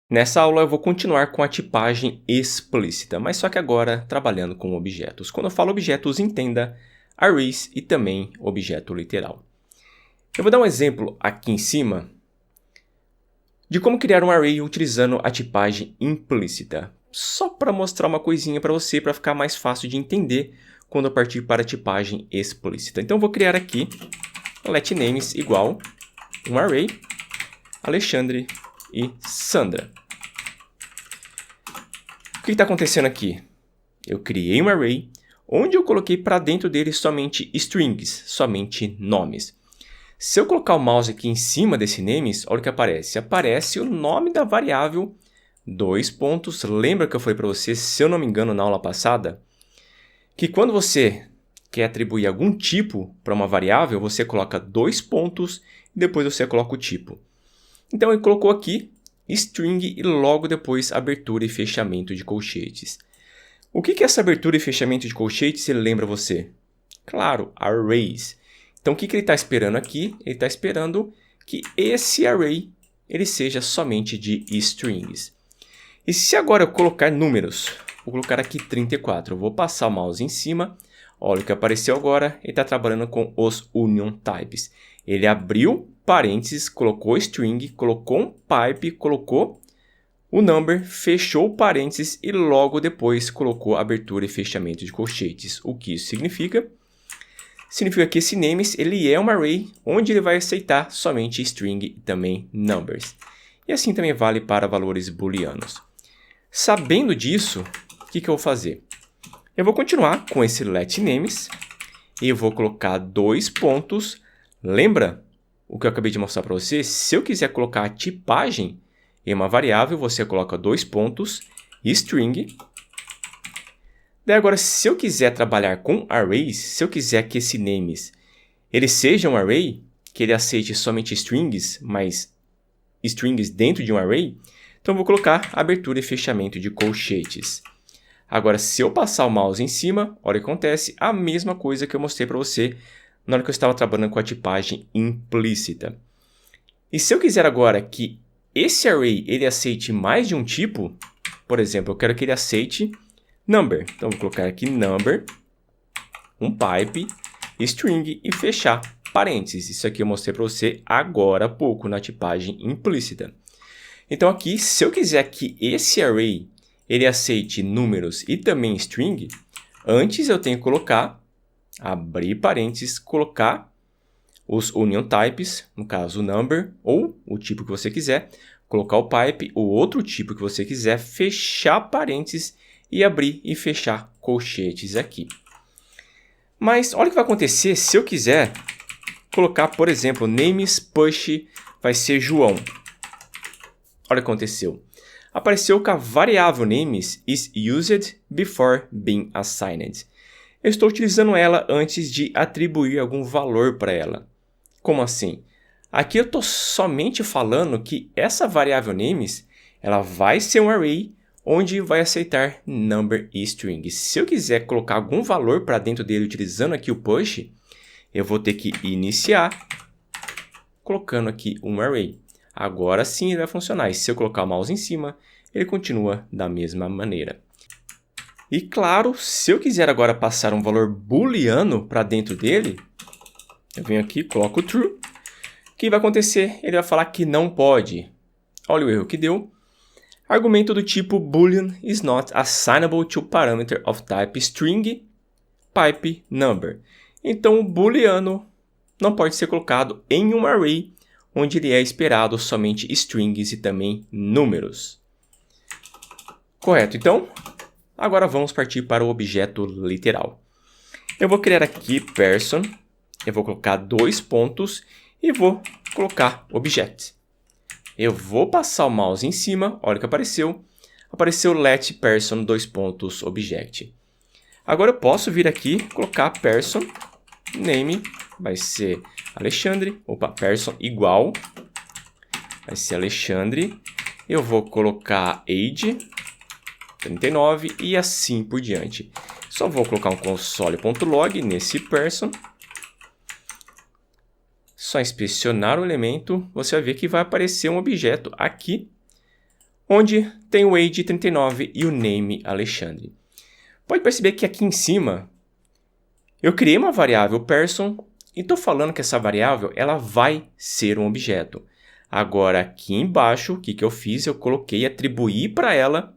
Nessa aula eu vou continuar com a tipagem explícita, mas só que agora trabalhando com objetos. Quando eu falo objetos, entenda arrays e também objeto literal. Eu vou dar um exemplo aqui em cima de como criar um array utilizando a tipagem implícita. Só para mostrar uma coisinha para você, para ficar mais fácil de entender quando eu partir para a tipagem explícita. Então eu vou criar aqui letNames igual um array Alexandre e Sandra. O que está acontecendo aqui? Eu criei um array onde eu coloquei para dentro dele somente strings, somente nomes. Se eu colocar o mouse aqui em cima desse names, olha o que aparece. Aparece o nome da variável, dois pontos. Lembra que eu falei para você, se eu não me engano, na aula passada, que quando você quer atribuir algum tipo para uma variável, você coloca dois pontos e depois você coloca o tipo. Então, ele colocou aqui string e logo depois abertura e fechamento de colchetes. O que é essa abertura e fechamento de colchetes? Ele lembra você? Claro, arrays. Então, o que ele está esperando aqui? Ele está esperando que esse array ele seja somente de strings. E se agora eu colocar números? Vou colocar aqui 34. Eu vou passar o mouse em cima. Olha o que apareceu agora. Ele está trabalhando com os union types. Ele abriu parênteses, colocou string, colocou um pipe, colocou o number, fechou parênteses e logo depois colocou abertura e fechamento de colchetes. O que isso significa? Significa que esse names ele é um array onde ele vai aceitar somente string e também numbers. E assim também vale para valores booleanos. Sabendo disso, o que eu vou fazer? Eu vou continuar com esse letNames e eu vou colocar dois pontos. Lembra o que eu acabei de mostrar para você? Se eu quiser colocar a tipagem em uma variável, você coloca dois pontos, string. Daí agora, se eu quiser trabalhar com arrays, se eu quiser que esse names ele seja um array, que ele aceite somente strings, mas strings dentro de um array, então eu vou colocar abertura e fechamento de colchetes. Agora, se eu passar o mouse em cima, olha o que acontece, a mesma coisa que eu mostrei para você na hora que eu estava trabalhando com a tipagem implícita. E se eu quiser agora que esse array ele aceite mais de um tipo, por exemplo, eu quero que ele aceite number. Então, vou colocar aqui number, um pipe, string e fechar parênteses. Isso aqui eu mostrei para você agora há pouco na tipagem implícita. Então, aqui, se eu quiser que esse array ele aceite números e também string, antes eu tenho que colocar, abrir parênteses, colocar os union types, no caso o number ou o tipo que você quiser, colocar o pipe, o outro tipo que você quiser, fechar parênteses e abrir e fechar colchetes aqui. Mas olha o que vai acontecer se eu quiser colocar, por exemplo, names push vai ser João. Olha o que aconteceu. Apareceu que a variável names is used before being assigned. Eu estou utilizando ela antes de atribuir algum valor para ela. Como assim? Aqui eu estou somente falando que essa variável names ela vai ser um array onde vai aceitar number e string. Se eu quiser colocar algum valor para dentro dele utilizando aqui o push, eu vou ter que iniciar colocando aqui um array. Agora sim ele vai funcionar. E se eu colocar o mouse em cima, ele continua da mesma maneira. E claro, se eu quiser agora passar um valor booleano para dentro dele, eu venho aqui, coloco true. O que vai acontecer? Ele vai falar que não pode. Olha o erro que deu. Argumento do tipo boolean is not assignable to parameter of type string, pipe, number. Então, o booleano não pode ser colocado em um array onde ele é esperado somente strings e também números. Correto, então, agora vamos partir para o objeto literal. Eu vou criar aqui person, eu vou colocar dois pontos e vou colocar object. Eu vou passar o mouse em cima, olha o que apareceu. Apareceu let person dois pontos object. Agora eu posso vir aqui colocar person name, vai ser Alexandre, person igual, vai ser Alexandre. Eu vou colocar age 39 e assim por diante. Só vou colocar um console.log nesse person. Só inspecionar o elemento, você vai ver que vai aparecer um objeto aqui, onde tem o age 39 e o name Alexandre. Pode perceber que aqui em cima eu criei uma variável person e estou falando que essa variável ela vai ser um objeto. Agora aqui embaixo, o que eu fiz? Eu coloquei atribuir para ela,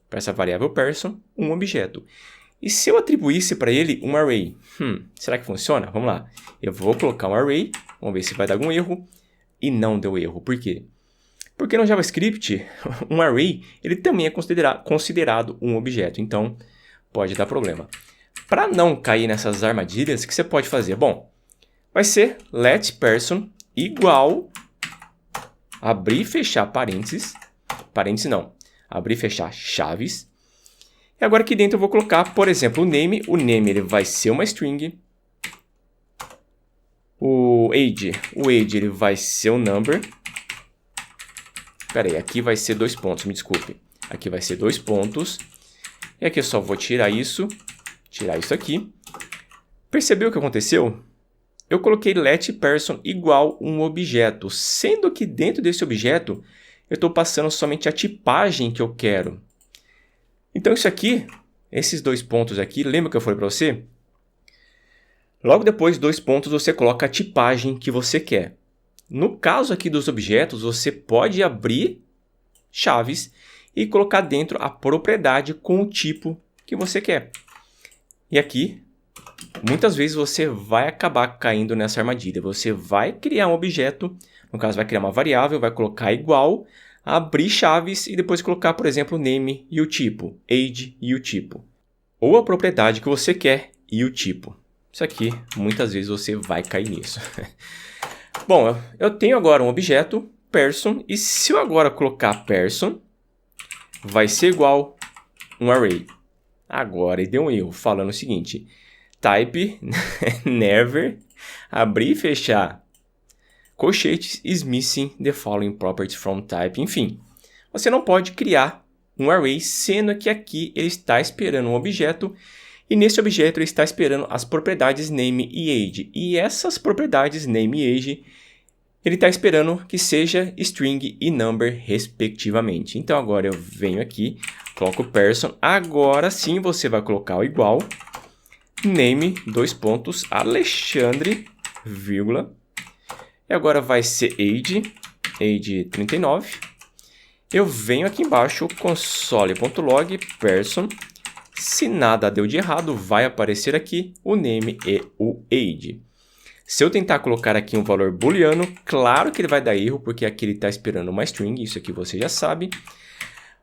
para essa variável person, um objeto. E se eu atribuísse para ele um array? Será que funciona? Vamos lá. Eu vou colocar um array, vamos ver se vai dar algum erro. E não deu erro. Por quê? Porque no JavaScript, um array ele também é considerado um objeto. Então, pode dar problema. Para não cair nessas armadilhas, o que você pode fazer? Bom, vai ser let person igual, abrir e fechar parênteses. Parênteses não. Abrir e fechar chaves. E agora aqui dentro eu vou colocar, por exemplo, o name. O name ele vai ser uma string. O age ele vai ser um number. Espera aí, aqui vai ser 2 pontos, me desculpe. Aqui vai ser 2 pontos. E aqui eu só vou tirar isso aqui. Percebeu o que aconteceu? Eu coloquei let person igual um objeto, sendo que dentro desse objeto eu estou passando somente a tipagem que eu quero. Então isso aqui, esses 2 pontos aqui, lembra que eu falei para você? Logo depois, 2 pontos, você coloca a tipagem que você quer. No caso aqui dos objetos, você pode abrir chaves e colocar dentro a propriedade com o tipo que você quer. E aqui, muitas vezes você vai acabar caindo nessa armadilha. Você vai criar um objeto, no caso vai criar uma variável, vai colocar igual, abrir chaves e depois colocar, por exemplo, o name e o tipo, age e o tipo. Ou a propriedade que você quer e o tipo. Isso aqui, muitas vezes você vai cair nisso. Bom, eu tenho agora um objeto, person, e se eu agora colocar person, vai ser igual um array. Agora, ele deu um erro, falando o seguinte, type, never, abrir e fechar, colchetes is missing the following properties from type. Enfim, você não pode criar um array, sendo que aqui ele está esperando um objeto, e nesse objeto ele está esperando as propriedades name e age. E essas propriedades name e age, ele está esperando que seja string e number, respectivamente. Então agora eu venho aqui, coloco person. Agora sim você vai colocar o igual, name, 2 pontos, Alexandre, vírgula. E agora vai ser age 39. Eu venho aqui embaixo, console.log, person. Se nada deu de errado, vai aparecer aqui o name e o age. Se eu tentar colocar aqui um valor booleano, claro que ele vai dar erro, porque aqui ele está esperando uma string, isso aqui você já sabe.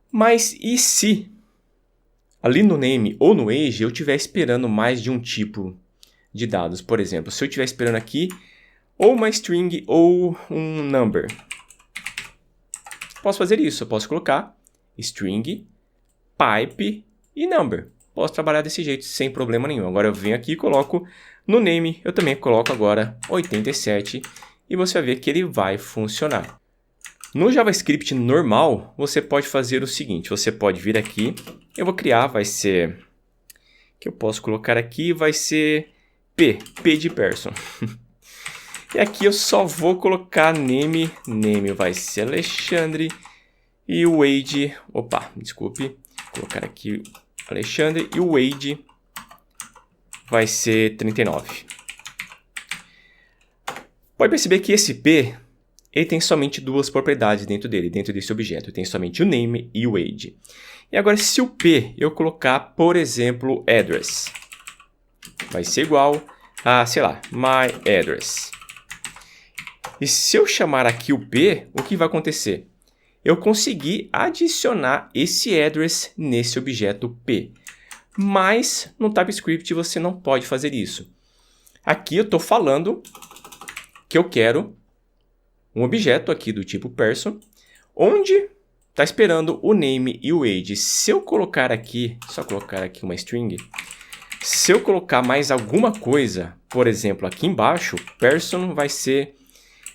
Mas e se ali no name ou no age eu estiver esperando mais de um tipo de dados? Por exemplo, se eu estiver esperando aqui ou uma string ou um number. Posso fazer isso, eu posso colocar string, pipe e number. Posso trabalhar desse jeito sem problema nenhum. Agora eu venho aqui e coloco no name, eu também coloco agora 87 e você vai ver que ele vai funcionar. No JavaScript normal, você pode fazer o seguinte, você pode vir aqui, eu vou criar, vai ser, que eu posso colocar aqui, vai ser P de person. E aqui eu só vou colocar name vai ser Alexandre e o age, desculpe, vou colocar aqui Alexandre e o age vai ser 39. Pode perceber que esse P ele tem somente 2 propriedades dentro dele, dentro desse objeto. Tem somente o name e o age. E agora, se o P eu colocar, por exemplo, address, vai ser igual a, sei lá, my address. E se eu chamar aqui o P, o que vai acontecer? Eu consegui adicionar esse address nesse objeto P. Mas no TypeScript você não pode fazer isso. Aqui eu estou falando que eu quero um objeto aqui do tipo person, onde está esperando o name e o age. Se eu colocar aqui, só colocar aqui uma string, se eu colocar mais alguma coisa, por exemplo, aqui embaixo, person vai ser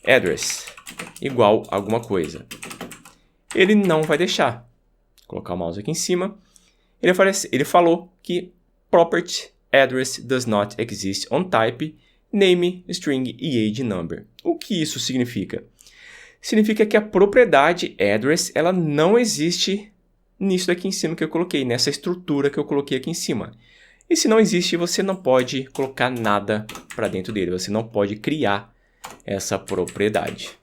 address, igual a alguma coisa. Ele não vai deixar. Vou colocar o mouse aqui em cima. Ele falou que property address does not exist on type, name, string e age number. O que isso significa? significa que a propriedade address ela não existe nisso daqui em cima que eu coloquei, nessa estrutura que eu coloquei aqui em cima. E se não existe, você não pode colocar nada para dentro dele, você não pode criar essa propriedade.